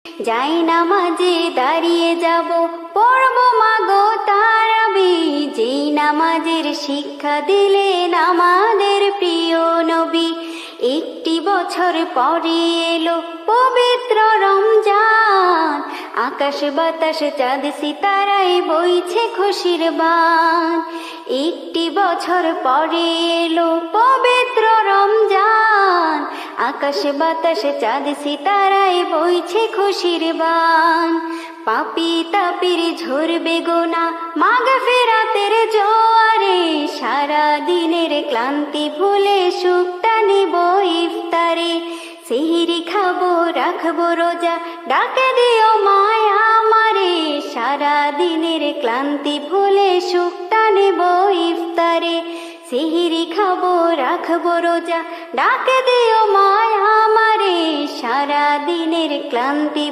যাই নামাজে দাঁড়িয়ে যাব, পড়ব মাগো তারাবি। যেই নামাজের শিক্ষা দিলেন আমাদের প্রিয় নবী। একটি বছর পরে এলো পবিত্র রমজান, আকাশ বাতাস চাঁদ সিতারায় বইছে খুশির বান। একটি বছর পরে এলো পবিত্র রমজান, আকাশ বাতাস চাঁদ সিতারায় বইছে খুশির বান। পাপী তাপির ঝরবে গোনা মাগফিরাতের জোয়ারে, সারা দিনের ক্লান্তি ভুলে সুখটা নিব ইফতারে। সেহরি খাবো রাখবো রোজা, ডাকে দিও মায়া আমারে, সারা দিনের ক্লান্তি ভুলে সুখটা নেব ইফতারে। সেহরি খাবো রাখবো রোজা, ডাকে দিও মায়া আমারে, সারা দিনের ক্লান্তি